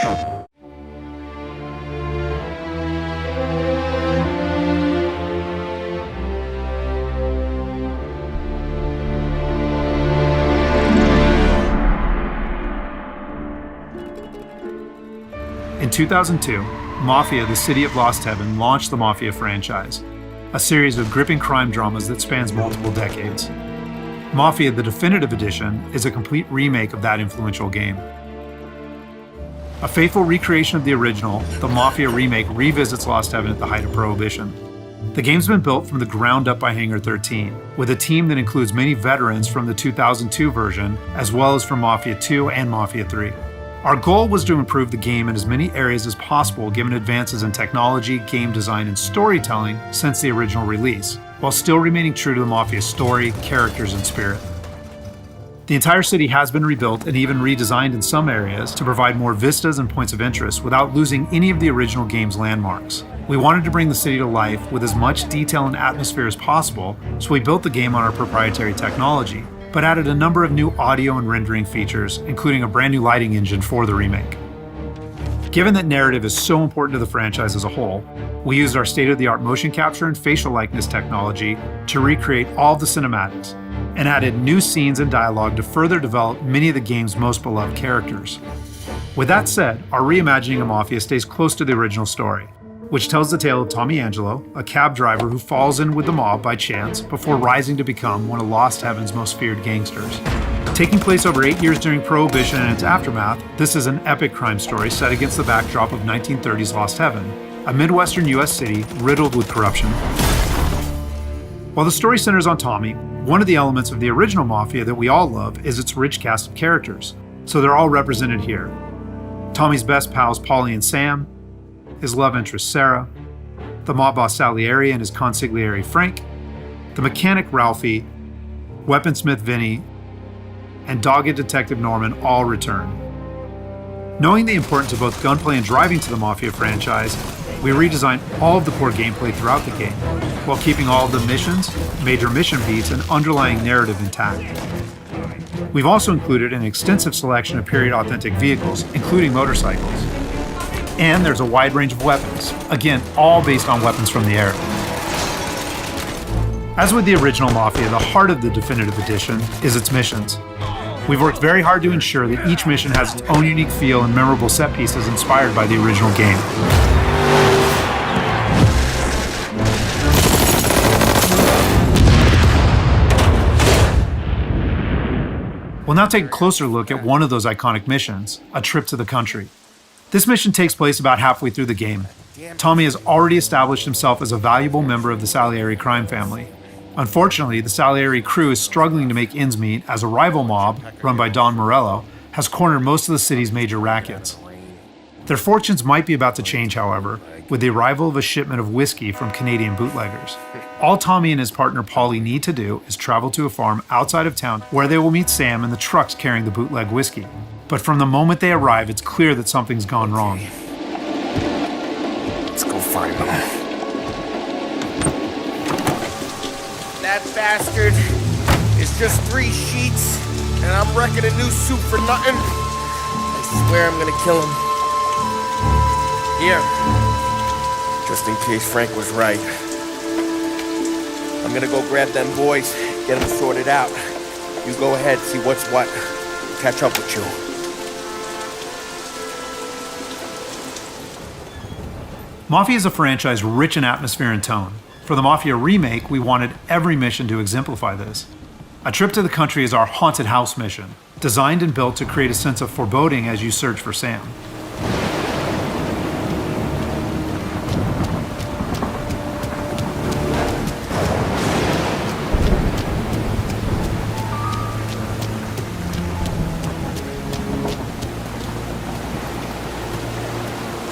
In 2002, Mafia, the City of Lost Heaven, launched the Mafia franchise, a series of gripping crime dramas that spans multiple decades. Mafia, the Definitive Edition, is a complete remake of that influential game. A faithful recreation of the original, the Mafia remake revisits Lost Heaven at the height of Prohibition. The game's been built from the ground up by Hangar 13, with a team that includes many veterans from the 2002 version, as well as from Mafia 2 and Mafia 3. Our goal was to improve the game in as many areas as possible given advances in technology, game design, and storytelling since the original release, while still remaining true to the Mafia story, characters, and spirit. The entire city has been rebuilt and even redesigned in some areas to provide more vistas and points of interest without losing any of the original game's landmarks. We wanted to bring the city to life with as much detail and atmosphere as possible, so we built the game on our proprietary technology, but added a number of new audio and rendering features, including a brand new lighting engine for the remake. Given that narrative is so important to the franchise as a whole, we used our state-of-the-art motion capture and facial likeness technology to recreate all of the cinematics, and added new scenes and dialogue to further develop many of the game's most beloved characters. With that said, our reimagining of Mafia stays close to the original story, which tells the tale of Tommy Angelo, a cab driver who falls in with the mob by chance before rising to become one of Lost Heaven's most feared gangsters. Taking place over 8 years during Prohibition and its aftermath, this is an epic crime story set against the backdrop of 1930s Lost Heaven, a Midwestern US city riddled with corruption. While the story centers on Tommy, one of the elements of the original Mafia that we all love is its rich cast of characters, so they're all represented here. Tommy's best pals Paulie and Sam, his love interest Sarah, the mob boss Salieri and his consigliere Frank, the mechanic Ralphie, weaponsmith Vinny, and dogged detective Norman all return. Knowing the importance of both gunplay and driving to the Mafia franchise, we redesigned all of the core gameplay throughout the game, while keeping all of the missions, major mission beats, and underlying narrative intact. We've also included an extensive selection of period-authentic vehicles, including motorcycles. And there's a wide range of weapons, again, all based on weapons from the era. As with the original Mafia, the heart of the Definitive Edition is its missions. We've worked very hard to ensure that each mission has its own unique feel and memorable set pieces inspired by the original game. We'll now take a closer look at one of those iconic missions, A Trip to the Country. This mission takes place about halfway through the game. Tommy has already established himself as a valuable member of the Salieri crime family. Unfortunately, the Salieri crew is struggling to make ends meet as a rival mob, run by Don Morello, has cornered most of the city's major rackets. Their fortunes might be about to change, however, with the arrival of a shipment of whiskey from Canadian bootleggers. All Tommy and his partner Paulie need to do is travel to a farm outside of town where they will meet Sam and the trucks carrying the bootleg whiskey. But from the moment they arrive, it's clear that something's gone wrong. Let's go find them. That bastard is just 3 sheets, and I'm wrecking a new suit for nothing. I swear I'm gonna kill him. Here, just in case Frank was right. I'm gonna go grab them boys, get them sorted out. You go ahead, see what's what. Catch up with you. Mafia is a franchise rich in atmosphere and tone. For the Mafia remake, we wanted every mission to exemplify this. A Trip to the Country is our haunted house mission, designed and built to create a sense of foreboding as you search for Sam.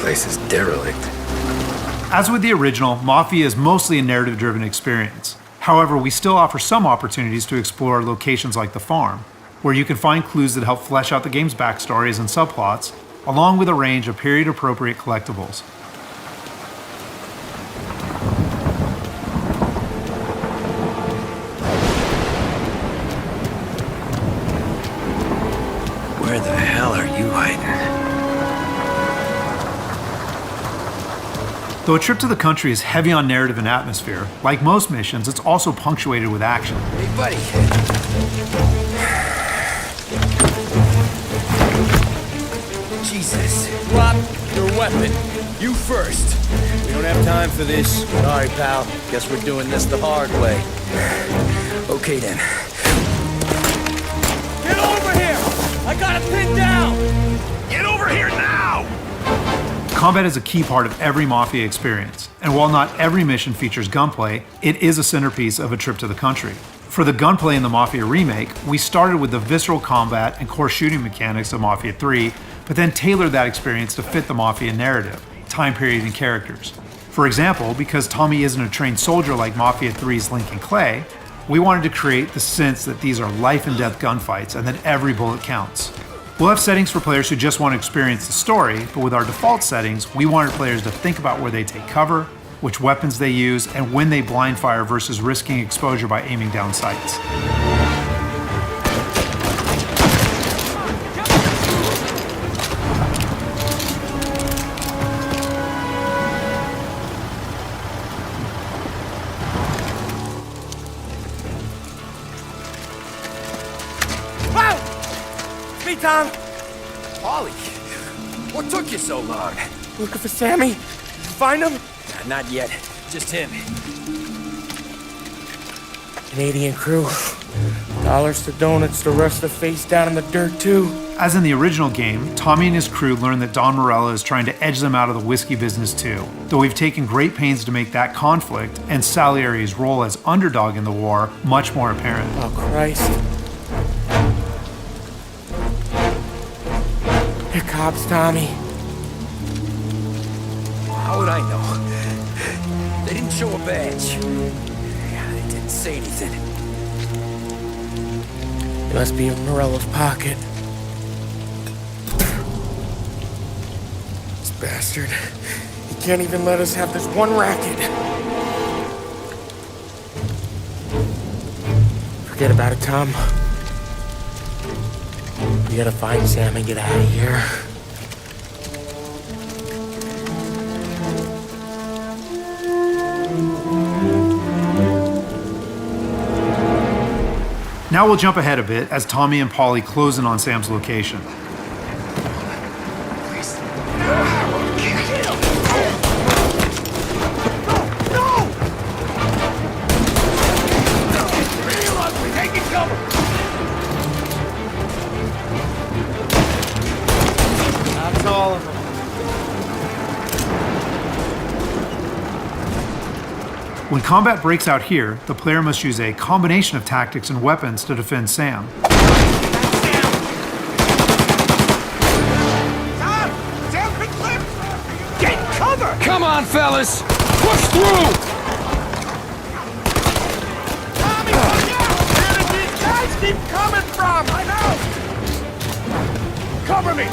Place is derelict. As with the original, Mafia is mostly a narrative-driven experience. However, we still offer some opportunities to explore locations like the farm, where you can find clues that help flesh out the game's backstories and subplots, along with a range of period-appropriate collectibles. Where the hell are you hiding? Though a trip to the country is heavy on narrative and atmosphere, like most missions, it's also punctuated with action. Hey, buddy. Jesus. Drop your weapon. You first. We don't have time for this. Sorry, pal. Guess we're doing this the hard way. Okay, then. Get over here! I got it pinned down! Get over here now! Combat is a key part of every Mafia experience, and while not every mission features gunplay, it is a centerpiece of a trip to the country. For the gunplay in the Mafia remake, we started with the visceral combat and core shooting mechanics of Mafia 3, but then tailored that experience to fit the Mafia narrative, time period, and characters. For example, because Tommy isn't a trained soldier like Mafia 3's Lincoln Clay, we wanted to create the sense that these are life and death gunfights and that every bullet counts. We'll have settings for players who just want to experience the story, but with our default settings, we wanted players to think about where they take cover, which weapons they use, and when they blind fire versus risking exposure by aiming down sights. Me, Tom. Ollie, what took you so long? Looking for Sammy. Find him? Not yet. Just him. Canadian crew. Dollars to donuts to rust their face down in the dirt, too. As in the original game, Tommy and his crew learn that Don Morello is trying to edge them out of the whiskey business too, though we've taken great pains to make that conflict and Salieri's role as underdog in the war much more apparent. Oh, Christ. They're cops, Tommy. How would I know? They didn't show a badge. Yeah, they didn't say anything. It must be in Morello's pocket. This bastard. He can't even let us have this one racket. Forget about it, Tom. We gotta find Sam and get out of here. Now we'll jump ahead a bit as Tommy and Polly close in on Sam's location. That's all of them. When combat breaks out here, the player must use a combination of tactics and weapons to defend Sam. Get cover! Come on, fellas! Push through! Tommy, look out! Where did these guys keep coming from? I know! Cover me!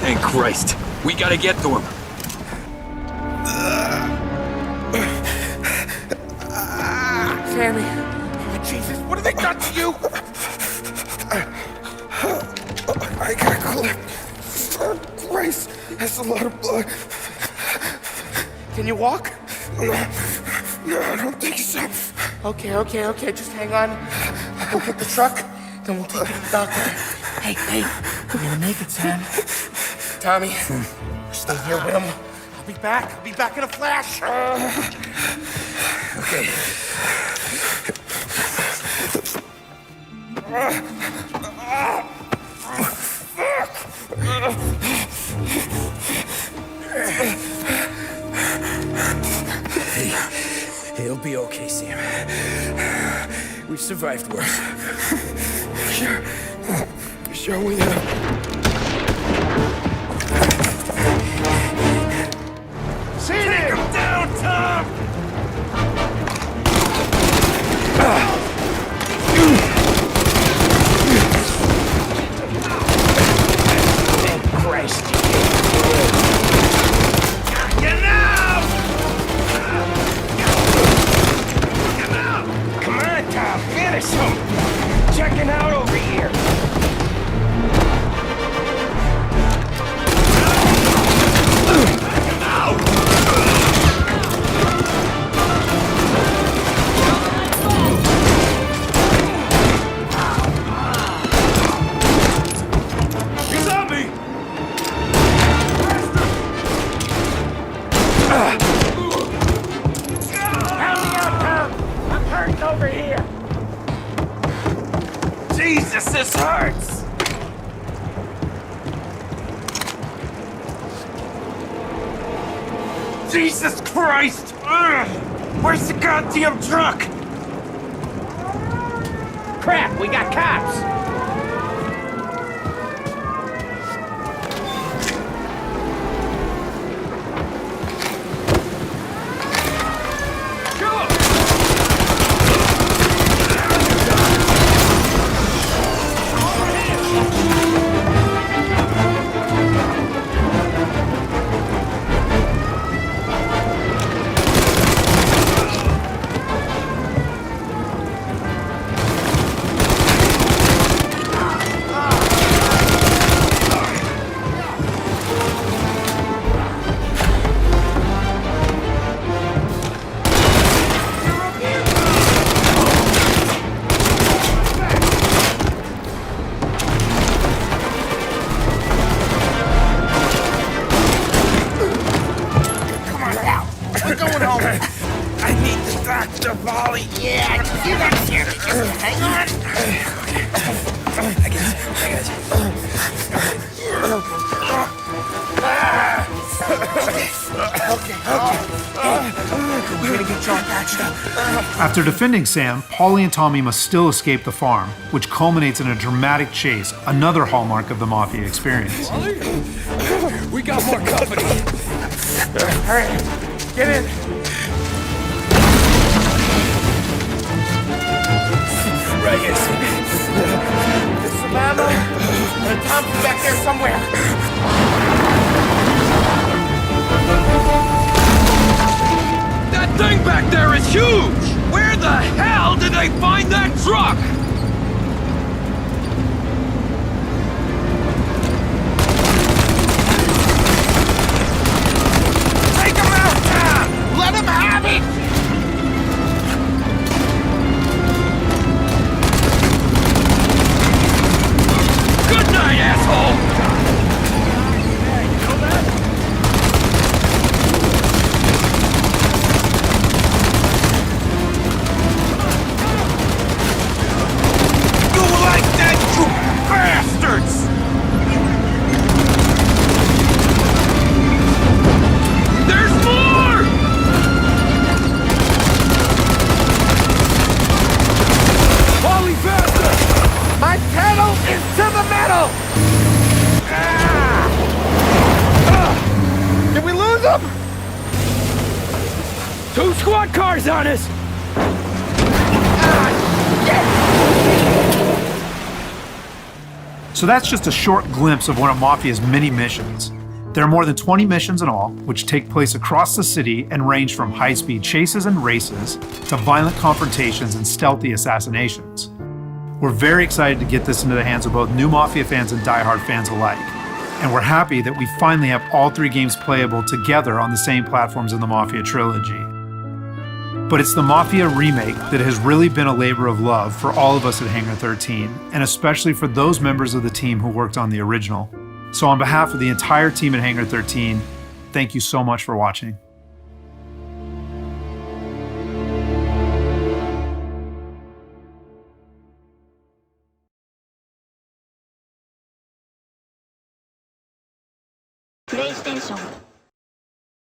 Thank Christ. We gotta get to him. Sammy. Oh, Jesus, what have they done to you? I got clipped. Oh, Christ, that's a lot of blood. Can you walk? No, I don't think so. Okay, just hang on. We'll get the truck, then we'll take you to the doctor. Hey, we're gonna make it, Sam. Tommy, stay here with him. I'll be back in a flash. Okay. Hey, it'll be okay, Sam. We've survived worse. Sure we have. Take him down, Tom! this hurts! Jesus Christ! Ugh. Where's the goddamn truck? Crap, we got cops! After defending Sam, Paulie and Tommy must still escape the farm, which culminates in a dramatic chase, another hallmark of the Mafia experience. We got more company. Alright, get in. Right here. There's some ammo and a Thompson back there somewhere. That thing back there is huge! Where the hell did they find that truck? Take him out, Tom! Let him have it! Good night, asshole! Two squad cars on us! So that's just a short glimpse of one of Mafia's many missions. There are more than 20 missions in all, which take place across the city and range from high-speed chases and races to violent confrontations and stealthy assassinations. We're very excited to get this into the hands of both new Mafia fans and die-hard fans alike. And we're happy that we finally have all three games playable together on the same platforms in the Mafia trilogy. But it's the Mafia remake that has really been a labor of love for all of us at Hangar 13, and especially for those members of the team who worked on the original. So on behalf of the entire team at Hangar 13, thank you so much for watching. PlayStation